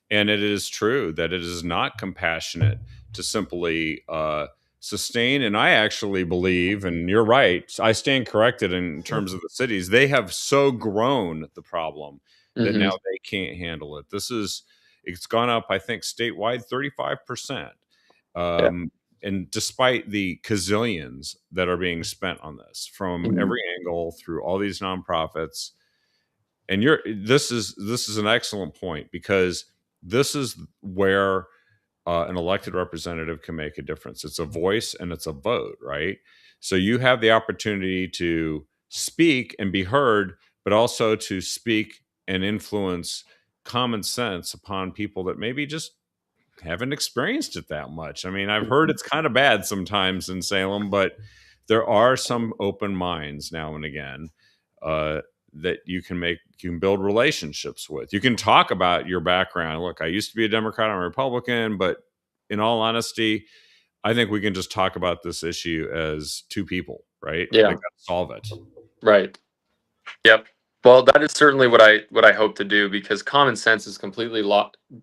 And it is true that it is not compassionate to simply sustain. And I actually believe, and you're right, I stand corrected in terms of the cities, they have so grown the problem that Hmm. now they can't handle it. It's gone up, I think, statewide 35%. Yeah. Um, and despite the gazillions that are being spent on this from Mhm. every angle through all these nonprofits, and this is an excellent point, because this is where an elected representative can make a difference. It's a voice and it's a vote, right? So you have the opportunity to speak and be heard, but also to speak and influence common sense upon people that maybe just haven't experienced it that much. I mean, I've heard it's kind of bad sometimes in Salem, but there are some open minds now and again uh, that you can build relationships with. You can talk about your background. Look, I used to be a Democrat, I'm a Republican, but in all honesty, I think we can just talk about this issue as two people, right? They Yeah. got to solve it. Right. Yep. Well, that is certainly what I hope to do, because common sense has completely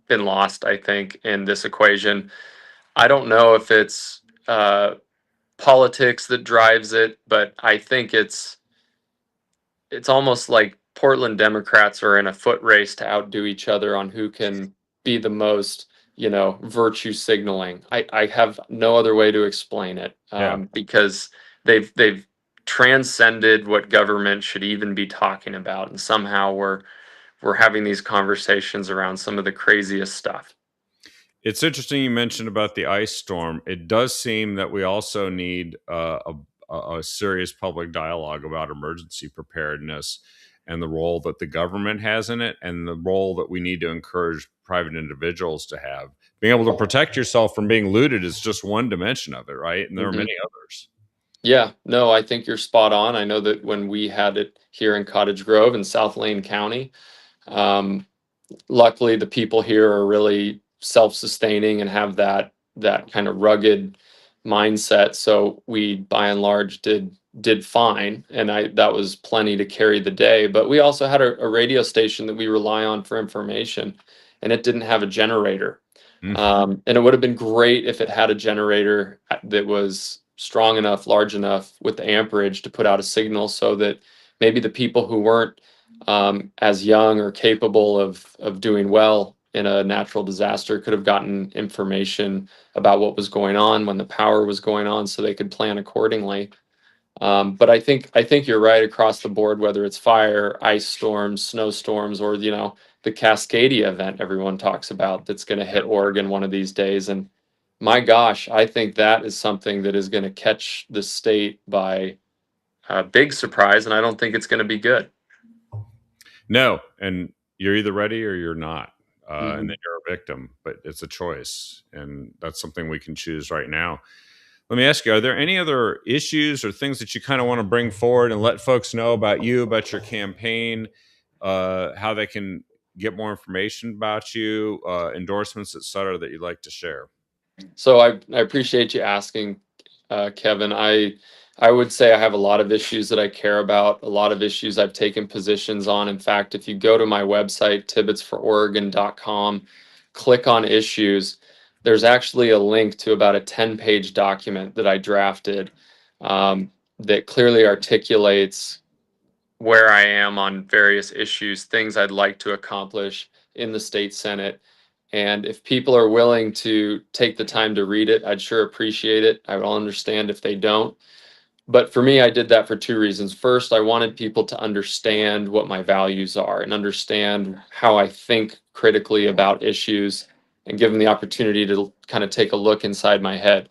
been lost, I think, in this equation. I don't know if it's politics that drives it, but I think it's almost like Portland Democrats are in a foot race to outdo each other on who can be the most, virtue signaling. I have no other way to explain it, Yeah. because they've transcended what government should even be talking about, and somehow we're having these conversations around some of the craziest stuff. It's interesting you mentioned about the ice storm. It does seem that we also need a serious public dialogue about emergency preparedness and the role that the government has in it, and the role that we need to encourage private individuals to have. Being able to protect yourself from being looted is just one dimension of it, right? And there are Mhm. many others. Yeah, no, I think you're spot on. I know that when we had it here in Cottage Grove in South Lane County, um, luckily the people here are really self-sustaining and have that kind of rugged mindset. So we, by and large, did fine, and I that was plenty to carry the day. But we also had a radio station that we rely on for information, and it didn't have a generator. Mm. And it would have been great if it had a generator that was strong enough, large enough with the amperage to put out a signal so that maybe the people who weren't as young or capable of doing well in a natural disaster could have gotten information about what was going on when the power was going on so they could plan accordingly. But I think you're right across the board, whether it's fire, ice storms, snowstorms, or the Cascadia event everyone talks about that's going to hit Oregon one of these days. And my gosh, I think that is something that is going to catch the state by a big surprise, and I don't think it's going to be good. No, and you're either ready or you're not, and Mhm. then you're a victim. But it's a choice, and that's something we can choose right now. Let me ask you: are there any other issues or things that you kind of want to bring forward and let folks know about you, about your campaign, how they can get more information about you, endorsements, et cetera, that you'd like to share? So I appreciate you asking, Kevin. I would say I have a lot of issues that I care about, a lot of issues I've taken positions on. In fact, if you go to my website, tibbetsfororegon.com, click on issues, there's actually a link to about a 10-page document that I drafted that clearly articulates where I am on various issues, things I'd like to accomplish in the state Senate. And if people are willing to take the time to read it, I'd sure appreciate it. I will understand if they don't. But for me, I did that for two reasons. First, I wanted people to understand what my values are and understand how I think critically about issues and give them the opportunity to kind of take a look inside my head.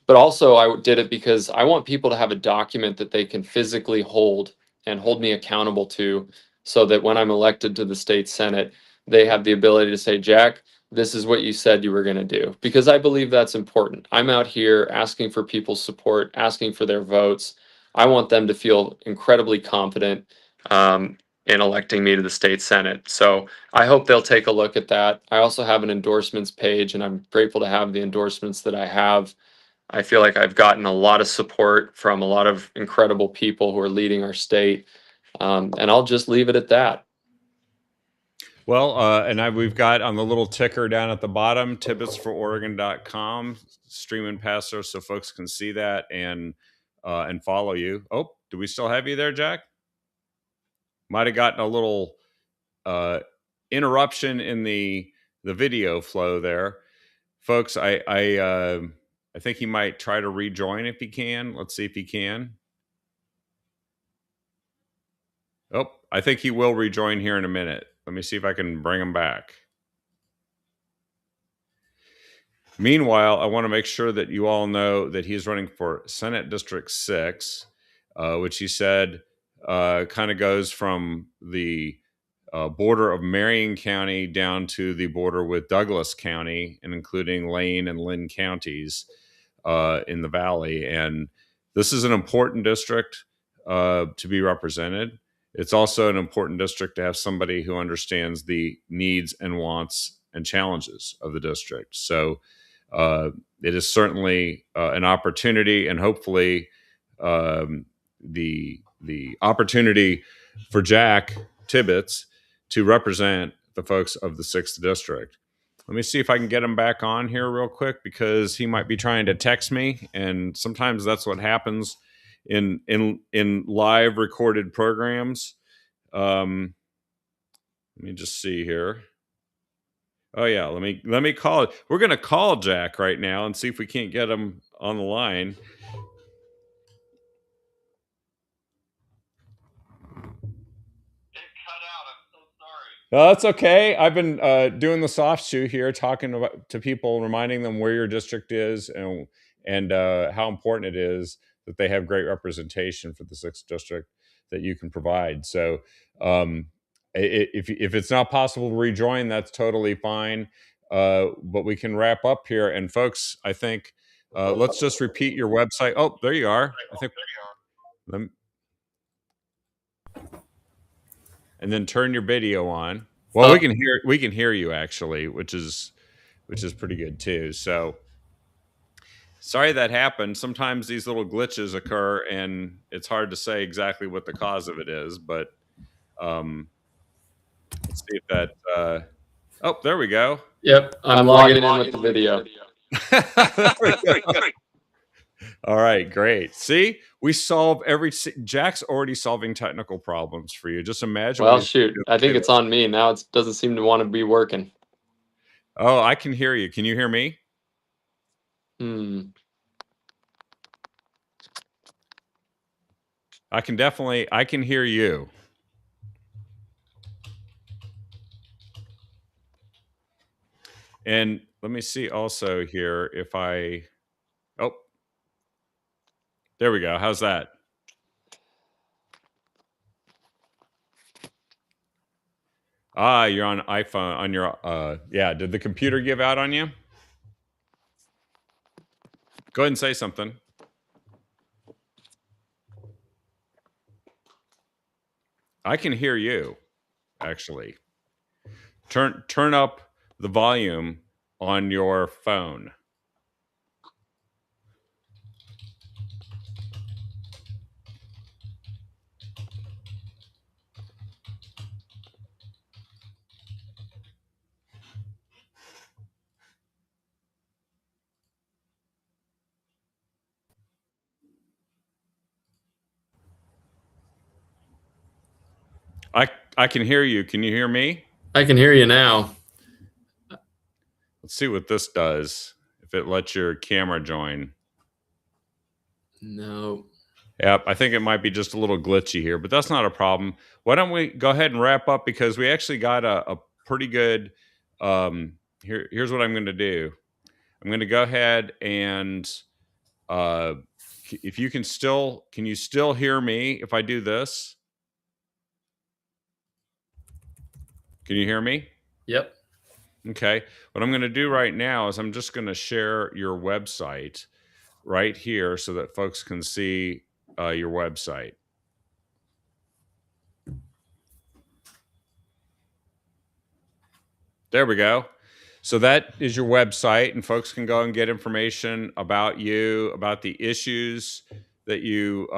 But also, I did it because I want people to have a document that they can physically hold and hold me accountable to so that when I'm elected to the state Senate, they have the ability to say, Jack, this is what you said you were going to do, because I believe that's important. I'm out here asking for people's support, asking for their votes. I want them to feel incredibly confident in electing me to the state Senate. So I hope they'll take a look at that. I also have an endorsements page, and I'm grateful to have the endorsements that I have. I feel like I've gotten a lot of support from a lot of incredible people who are leading our state. And I'll just leave it at that. Well, we've got on the little ticker down at the bottom, tibbetsfororegon.com, streaming past there so folks can see that and follow you. Oh, do we still have you there, Jack? Might have gotten a little uh, interruption in the video flow there, folks. I think he might try to rejoin if he can. Let's see if he can. Oh, I think he will rejoin here in a minute. Let me see if I can bring him back. Meanwhile, I want to make sure that you all know that he's running for Senate District 6, which he said kind of goes from the border of Marion County down to the border with Douglas County, and including Lane and Lynn counties in the valley. And this is an important district to be represented. It's also an important district to have somebody who understands the needs and wants and challenges of the district. So it is certainly an opportunity, and hopefully the opportunity for Jack Tibbets to represent the folks of the 6th district. Let me see if I can get him back on here real quick, because he might be trying to text me, and sometimes that's what happens in live recorded programs. Let me just see here. Oh yeah, let me call it. We're gonna call Jack right now and see if we can't get him on the line. No, that's okay. I've been doing the soft shoe here, talking to people, reminding them where your district is and how important it is that they have great representation for the 6th district that you can provide. So, if it's not possible to rejoin, that's totally fine. But we can wrap up here. And folks, I think let's just repeat your website. Oh, there you are. I think. And then turn your video on. Well, Uh, we can hear you actually, which is pretty good too. So sorry that happened. Sometimes these little glitches occur, and it's hard to say exactly what the cause of it is. But let's see if that. Oh, there we go. Yep, I'm logging in with the video. There we go. All right, great. See, we solve Jack's already solving technical problems for you. Just imagine. Well, shoot, I think it's on me now. It doesn't seem to want to be working. Oh, I can hear you. Can you hear me? I can hear you. And let me see also here if oh, there we go. How's that? You're on iPhone on your, yeah. Did the computer give out on you? Go ahead and say something. I can hear you, actually. Turn up the volume on your phone. I can hear you. Can you hear me? I can hear you now. Let's see what this does. If it lets your camera join. No. Yep, I think it might be just a little glitchy here, but that's not a problem. Why don't we go ahead and wrap up, because we actually got a pretty good. Here's what I'm going to do. I'm going to go ahead and if you can you still hear me if I do this? Can you hear me? Yep. Okay. What I'm going to do right now is I'm just going to share your website right here so that folks can see your website. There we go. So that is your website, and folks can go and get information about you, about the issues that you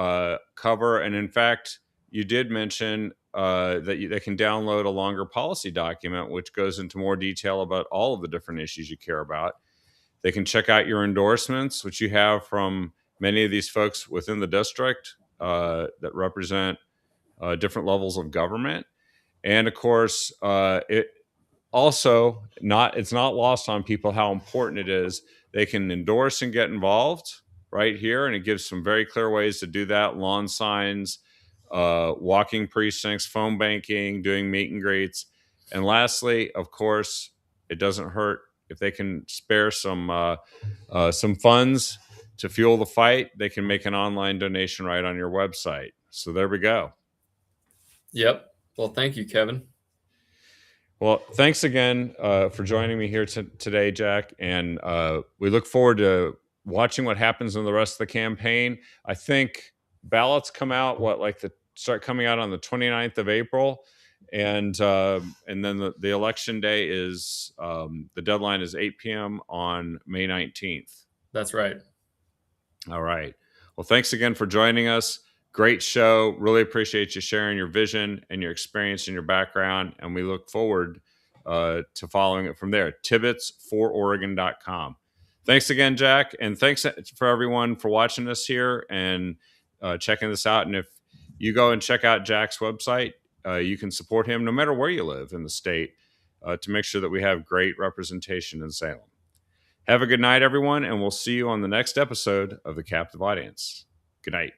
cover. And in fact, you did mention that they can download a longer policy document, which goes into more detail about all of the different issues you care about. They can check out your endorsements, which you have from many of these folks within the district that represent different levels of government. And of course, it's not lost on people how important it is. They can endorse and get involved right here, and it gives some very clear ways to do that: lawn signs, walking precincts, phone banking, doing meet and greets. And lastly, of course, it doesn't hurt if they can spare some funds to fuel the fight. They can make an online donation right on your website. So there we go. Yep. Well, thank you, Kevin. Well, thanks again for joining me here today, Jack. And we look forward to watching what happens in the rest of the campaign. I think ballots come out, start coming out on the 29th of April. And then the election day is, the deadline is 8 p.m. on May 19th. That's right. All right. Well, thanks again for joining us. Great show. Really appreciate you sharing your vision and your experience and your background. And we look forward to following it from there. Tibbets4Oregon.com. Thanks again, Jack. And thanks for everyone for watching us here and checking this out. And if you go and check out Jack's website, you can support him no matter where you live in the state to make sure that we have great representation in Salem. Have a good night, everyone. And we'll see you on the next episode of The Captive Audience. Good night.